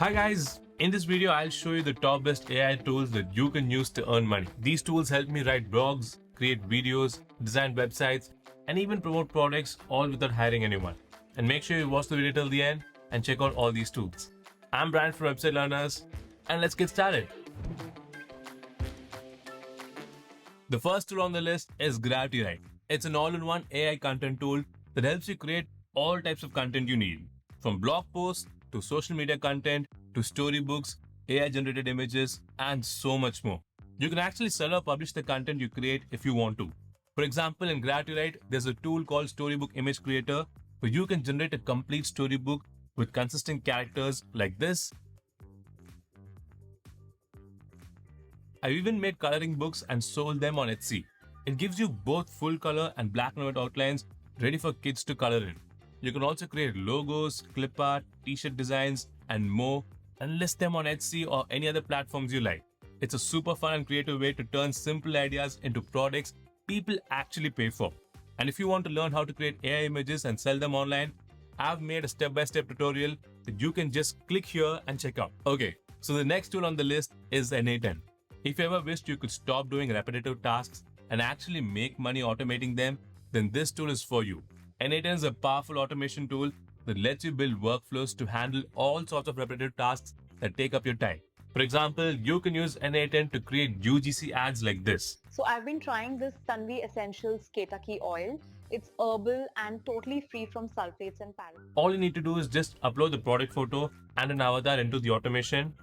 Hi guys, in this video I'll show you the top best AI tools that you can use to earn money. These tools help me write blogs, create videos, design websites, and even promote products all without hiring anyone. And make sure you watch the video till the end and check out all these tools. I'm Brian from Website Learners, and let's get started. The first tool on the list is GravityWrite. It's an all-in-one AI content tool that helps you create all types of content you need, from blog posts to social media content, to storybooks, AI-generated images, and so much more. You can actually sell or publish the content you create if you want to. For example, in GravityWrite, there's a tool called Storybook Image Creator where you can generate a complete storybook with consistent characters like this. I've even made coloring books and sold them on Etsy. It gives you both full color and black and white outlines ready for kids to color in. You can also create logos, clip art, t-shirt designs, and more, and list them on Etsy or any other platforms you like. It's a super fun and creative way to turn simple ideas into products people actually pay for. And if you want to learn how to create AI images and sell them online, I've made a step-by-step tutorial that you can just click here and check out. Okay, so the next tool on the list is N8N. If you ever wished you could stop doing repetitive tasks and actually make money automating them, then this tool is for you. N8N is a powerful automation tool that lets you build workflows to handle all sorts of repetitive tasks that take up your time. For example, you can use N8N to create UGC ads like this. So I've been trying this Tanvi Essentials Ketaki oil. It's herbal and totally free from sulfates and parabens. All you need to do is just upload the product photo and an avatar into the automation.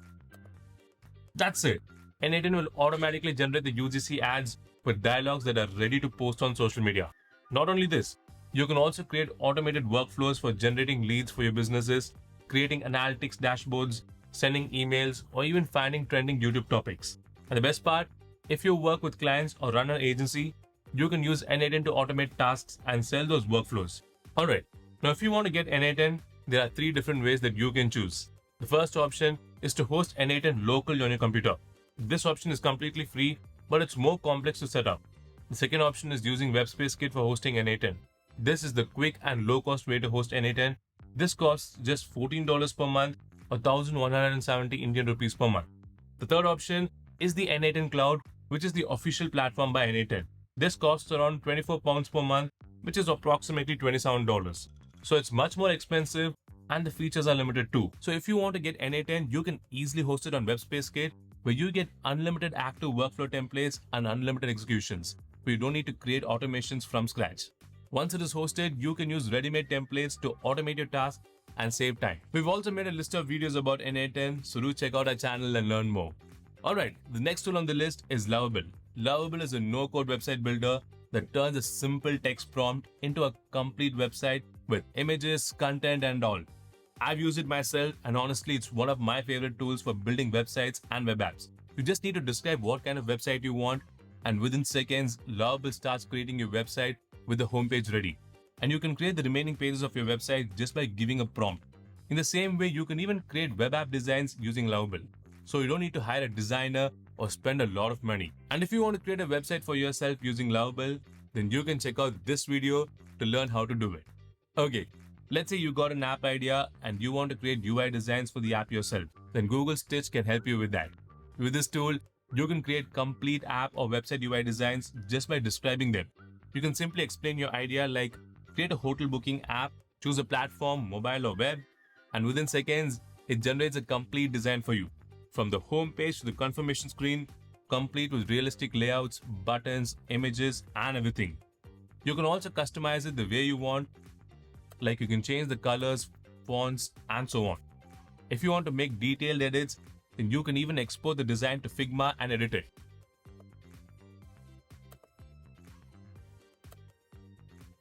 That's it. N8N will automatically generate the UGC ads with dialogues that are ready to post on social media. Not only this, you can also create automated workflows for generating leads for your businesses, creating analytics dashboards, sending emails, or even finding trending YouTube topics. And the best part, if you work with clients or run an agency, you can use N8N to automate tasks and sell those workflows. Alright, now if you want to get N8N, there are 3 different ways that you can choose. The first option is to host N8N locally on your computer. This option is completely free, but it's more complex to set up. The second option is using WebSpaceKit for hosting N8N. This is the quick and low-cost way to host N8N. This costs just $14 per month or 1,170 Indian rupees per month. The third option is the N8N Cloud, which is the official platform by N8N. This costs around £24 per month, which is approximately $27. So it's much more expensive and the features are limited too. So if you want to get N8N, you can easily host it on WebSpaceKit, where you get unlimited active workflow templates and unlimited executions, where you don't need to create automations from scratch. Once it is hosted, you can use ready-made templates to automate your tasks and save time. We've also made a list of videos about N8N, so do check out our channel and learn more. Alright, the next tool on the list is Lovable. Lovable is a no-code website builder that turns a simple text prompt into a complete website with images, content, and all. I've used it myself, and honestly, it's one of my favorite tools for building websites and web apps. You just need to describe what kind of website you want, and within seconds, Lovable starts creating your website with the homepage ready. And you can create the remaining pages of your website just by giving a prompt. In the same way, you can even create web app designs using Lovable. So you don't need to hire a designer or spend a lot of money. And if you want to create a website for yourself using Lovable, then you can check out this video to learn how to do it. Okay, let's say you got an app idea and you want to create UI designs for the app yourself. Then Google Stitch can help you with that. With this tool, you can create complete app or website UI designs just by describing them. You can simply explain your idea like create a hotel booking app, choose a platform, mobile or web, and within seconds, it generates a complete design for you. From the home page to the confirmation screen, complete with realistic layouts, buttons, images, and everything. You can also customize it the way you want, like you can change the colors, fonts, and so on. If you want to make detailed edits, then you can even export the design to Figma and edit it.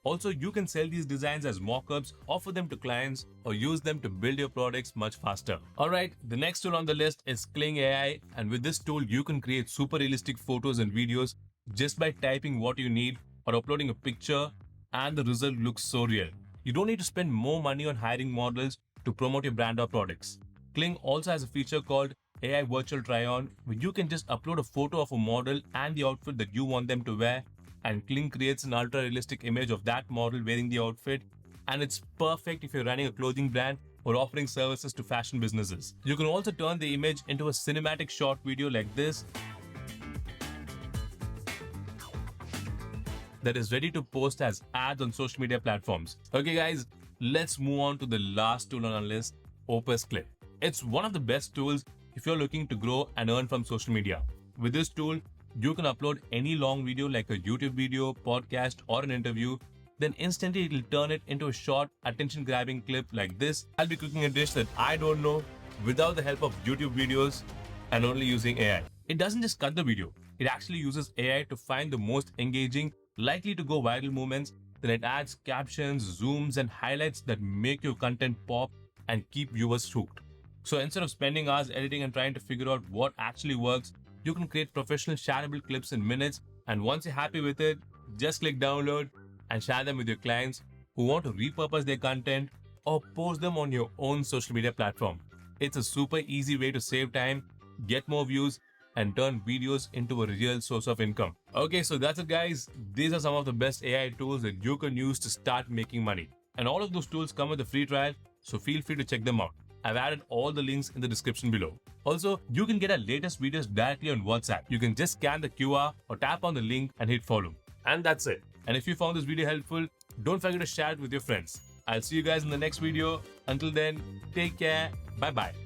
Also, you can sell these designs as mockups, offer them to clients, or use them to build your products much faster. Alright, the next tool on the list is Kling AI, and with this tool, you can create super realistic photos and videos just by typing what you need or uploading a picture, and the result looks so real. You don't need to spend more money on hiring models to promote your brand or products. Kling also has a feature called AI Virtual Try-On, where you can just upload a photo of a model and the outfit that you want them to wear, and Kling creates an ultra-realistic image of that model wearing the outfit, and it's perfect if you're running a clothing brand or offering services to fashion businesses. You can also turn the image into a cinematic short video like this that is ready to post as ads on social media platforms. Okay guys, let's move on to the last tool on our list, Opus Clip. It's one of the best tools if you're looking to grow and earn from social media. With this tool, you can upload any long video like a YouTube video, podcast, or an interview. Then instantly it'll turn it into a short, attention-grabbing clip like this. I'll be cooking a dish that I don't know without the help of YouTube videos and only using AI. It doesn't just cut the video. It actually uses AI to find the most engaging, likely to go viral moments. Then it adds captions, zooms, and highlights that make your content pop and keep viewers hooked. So instead of spending hours editing and trying to figure out what actually works, you can create professional shareable clips in minutes. And once you're happy with it, just click download and share them with your clients who want to repurpose their content or post them on your own social media platform. It's a super easy way to save time, get more views, and turn videos into a real source of income. Okay, so that's it guys. These are some of the best AI tools that you can use to start making money. And all of those tools come with a free trial, so feel free to check them out. I've added all the links in the description below. Also, you can get our latest videos directly on WhatsApp. You can just scan the QR or tap on the link and hit follow. And that's it. And if you found this video helpful, don't forget to share it with your friends. I'll see you guys in the next video. Until then, take care. Bye-bye.